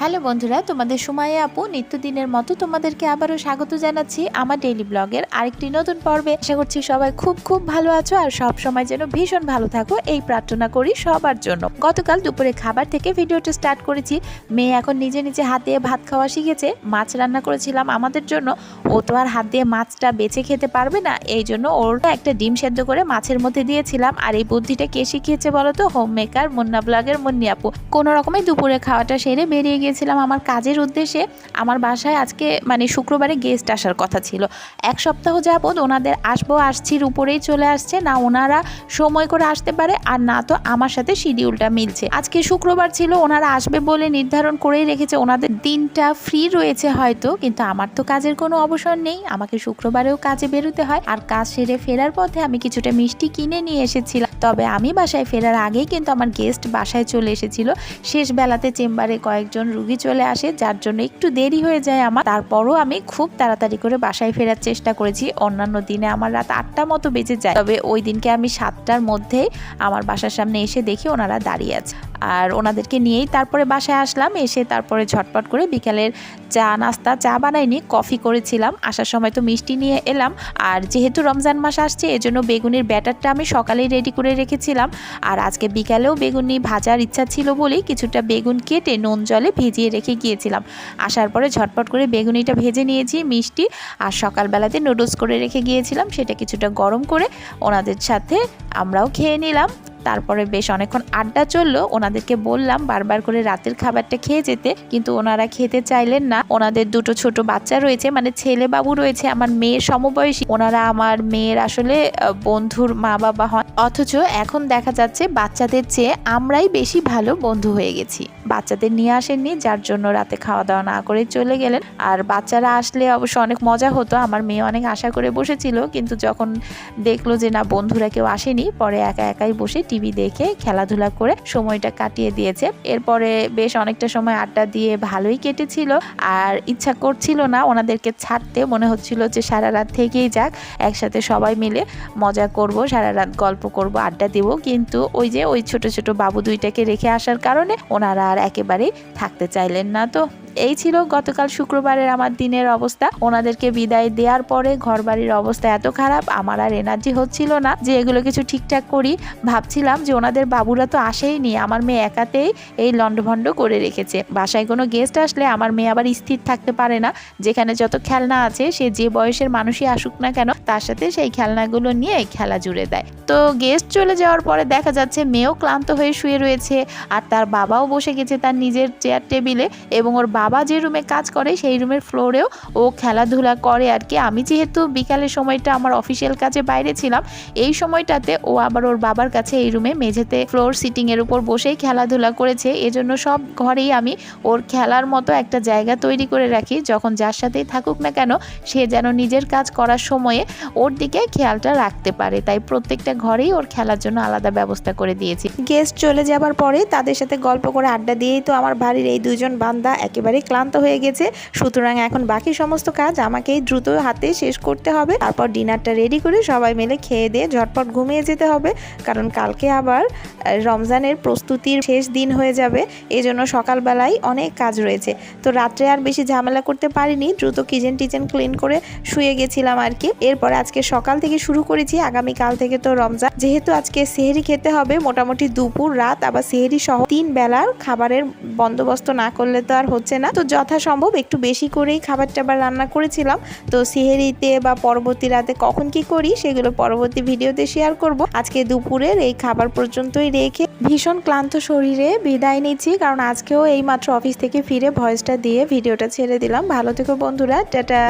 Hello বন্ধুরা, তোমাদের সুমাইয়া আপু নিত্যদিনের মতো তোমাদেরকে আবারও স্বাগত জানাচ্ছি আমার ডেইলি ব্লগের আরেকটি নতুন পর্বে। আশা করছি সবাই খুব খুব ভালো আছো আর সব সময় যেন ভীষণ ভালো থাকো এই প্রার্থনা করি সবার জন্য। গতকাল দুপুরে খাবার থেকে ভিডিওটা স্টার্ট করেছি। মেয়ে এখন নিজে নিজে হাত দিয়ে ভাত খাওয়া শিখেছে। মাছ রান্না করেছিলাম আমাদের জন্য, ও তো আর হাত দিয়ে মাছটা বেছে খেতে পারবে না, এই জন্য ওর একটা ডিম সেদ্ধ করে মাছের মধ্যে দিয়েছিলাম। আর এই বুদ্ধিটা কে শিখিয়েছে বলো তো? হোম মেকার মুন্না ব্লগের মুন্নি আপু। কোনো রকমে দুপুরে খাওয়াটা সেরে বেরিয়ে গিয়েছিলাম আমার কাজের উদ্দেশ্যে। আমার বাসায় আজকে শুক্রবারে গেস্ট আসার কথা ছিল। এক সপ্তাহ যাবত ওনাদের আসছির উপরেই চলে আসছে, না ওনারা সময় করে আসতে পারে আর না তো আমার সাথে শিডিউলটা মিলছে। আজকে শুক্রবার ছিল, ওনারা আসবে বলে নির্ধারণ করেই রেখেছে, ওনাদের দিনটা ফ্রি রয়েছে হয়তো, কিন্তু আমার তো কাজের কোনো অবসর নেই। আমাকে শুক্রবারেও কাজে বেরোতে হয়। আর কাজ সেরে ফেরার পথে আমি কিছুটা মিষ্টি কিনে নিয়ে এসেছিলাম। তবে আমি বাসায় ফেরার আগেই কিন্তু আমার গেস্ট বাসায় চলে এসেছিল। শেষ বেলাতে চেম্বারে কয়েকজন রুগী চলে আসে, যার জন্য একটু দেরি হয়ে যায় আমার। তারপরও আমি খুব তাড়াতাড়ি করে বাসায় ফেরার চেষ্টা করেছি। অন্যান্য দিনে আমার রাত 8টা মতো বেজে যায়, তবে ওই দিনকে আমি 7টার মধ্যেই আমার বাসার সামনে এসে দেখি ওনারা দাঁড়িয়ে আছে। আর ওনাদেরকে নিয়েই তারপরে বাসায় আসলাম। এসে তারপরে ঝটপট করে বিকালের চা বানাইনি, কফি করেছিলাম। আসার সময় তো মিষ্টি নিয়ে এলাম। আর যেহেতু রমজান মাস আসছে, এজন্য বেগুনের ব্যাটারটা আমি সকালেই রেডি করে রেখেছিলাম। আর আজকে বিকালেও বেগুনি ভাজার ইচ্ছা ছিল বলেই কিছুটা বেগুন কেটে নুন জলে ভিজিয়ে রেখে গিয়েছিলাম। আসার পরে ঝটপট করে বেগুনিটা ভেজে নিয়েছি মিষ্টি, আর সকালবেলাতে নুডলস করে রেখে গিয়েছিলাম, সেটা কিছুটা গরম করে ওনাদের সাথে আমরাও খেয়ে নিলাম। তারপরে বেশ অনেকক্ষণ আড্ডা চললো। ওনাদেরকে বললাম বারবার করে রাতের খাবারটা খেয়ে যেতে, কিন্তু ওনারা খেতে চাইলেন না। ওনাদের দুটো ছোট বাচ্চা রয়েছে, ছেলে বাবু রয়েছে আমার মেয়ের সমবয়সী। ওনারা আমার মেয়ের আসলে বন্ধুর মা বাবা হন, অথচ এখন দেখা যাচ্ছে বাচ্চাদের চেয়ে আমরাই বেশি ভালো বন্ধু হয়ে গেছি। বাচ্চাদের নিয়ে আসেননি, যার জন্য রাতে খাওয়া দাওয়া না করে চলে গেলেন। আর বাচ্চারা আসলে অবশ্য অনেক মজা হতো। আমার মেয়ে অনেক আশা করে বসেছিল, কিন্তু যখন দেখলো যে না বন্ধুরা কেউ আসেনি, পরে একা একাই বসে টিভি দেখে খেলাধুলা করে সময়টা কাটিয়ে দিয়েছে। এরপরে বেশ অনেকটা সময় আড্ডা দিয়ে ভালোই কেটেছিল। আর ইচ্ছা করছিল না ওনাদেরকে ছাড়তে, মনে হচ্ছিল যে সারা রাত থেকেই যাক, একসাথে সবাই মিলে মজা করব, সারা রাত গল্প করব, আড্ডা দেব। কিন্তু ওই ছোট ছোট বাবু দুইটাকে রেখে আসার কারণে ওনারা আর একেবারেই থাকতে চাইলেন না। তো এই ছিল গতকাল শুক্রবারের আমার দিনের অবস্থা। ওনাদেরকে বিদায় দেওয়ার পরে ঘরবাড়ির অবস্থা এত খারাপ, আমার আর এনার্জি হচ্ছিল না যে এগুলো কিছু ঠিকঠাক করি। ভাবছিলাম যে ওনাদের বাবুরা তো আসেইনি, আমার মেয়ে একাতেই এই লন্ডভন্ড করে রেখেছে। বাসায় কোনো গেস্ট আসলে আমার মেয়ে আবার স্থির থাকতে পারে না। যেখানে যত খেলনা আছে, সে যে বয়সের মানুষই আসুক না কেন, তার সাথে সেই খেলনাগুলো নিয়ে খেলা জুড়ে দেয়। তো গেস্ট চলে যাওয়ার পরে দেখা যাচ্ছে মেয়েও ক্লান্ত হয়ে শুয়ে রয়েছে, আর তার বাবাও বসে গেছে তার নিজের চেয়ার টেবিলে, এবং ওর বাবা যে রুমে কাজ করে সেই রুমের ফ্লোরেও ও খেলাধুলা করে আর কি। আমি যেহেতু বিকালের সময়টা আমার অফিসিয়াল কাজে বাইরে ছিলাম, এই সময়টাতে ও আবার ওর বাবার কাছে এই রুমে মেঝেতে ফ্লোর সিটিং এর উপর বসেই খেলাধুলা করেছে। এজন্য সব ঘরেই আমি ওর খেলার মতো একটা জায়গা তৈরি করে রাখি, যখন যার সাথেই থাকুক না কেন সে যেন নিজের কাজ করার সময়ে ওর দিকে খেয়ালটা রাখতে পারে। তাই প্রত্যেকটা ঘরেই ওর খেলার জন্য আলাদা ব্যবস্থা করে দিয়েছি। গেস্ট চলে যাবার পরে তাদের সাথে গল্প করে আড্ডা দিয়েই তো আমার বাড়ির এই দুজন বান্দা একেবারে ক্লান্ত হয়ে গেছে। সুতরাং এখন বাকি সমস্ত কাজ আমাকেই দ্রুত হাতে শেষ করতে হবে। তারপর ডিনারটা রেডি করে সবাই মিলে খেয়ে দিয়ে ঝটপট ঘুমিয়ে যেতে হবে, কারণ কালকে আবার রমজানের প্রস্তুতির শেষ দিন হয়ে যাবে। এজন্য সকালবেলায় অনেক কাজ রয়েছে। তো রাত্রে আর বেশি ঝামেলা করতে পারিনি, দ্রুত কিচেন ক্লিন করে শুয়ে গেছিলাম আর কি। এরপর আজকে সকাল থেকে শুরু করেছি, আগামীকাল থেকে তো রমজান। যেহেতু আজকে সেহরি খেতে হবে, মোটামুটি দুপুর রাত আবার সেহরি সহ 3 বেলার খাবারের বন্দোবস্ত না করলে তো আর হচ্ছে না। তো যথাসম্ভব একটু বেশি করেই খাবার টাবার রান্না করেছিলাম। তো সেহরিতে বা পরবর্তী রাতে কখন কি করি সেগুলো পরবর্তী ভিডিওতে শেয়ার করব। আজকে দুপুরের এই খাবার পর্যন্তই রেখে ভীষণ ক্লান্ত শরীরে বিদায় নিচ্ছি, কারণ আজকেও এই মাত্র অফিস থেকে ফিরে ভয়েসটা দিয়ে ভিডিওটা ছেড়ে দিলাম। ভালো থেকো বন্ধুরা, টাটা।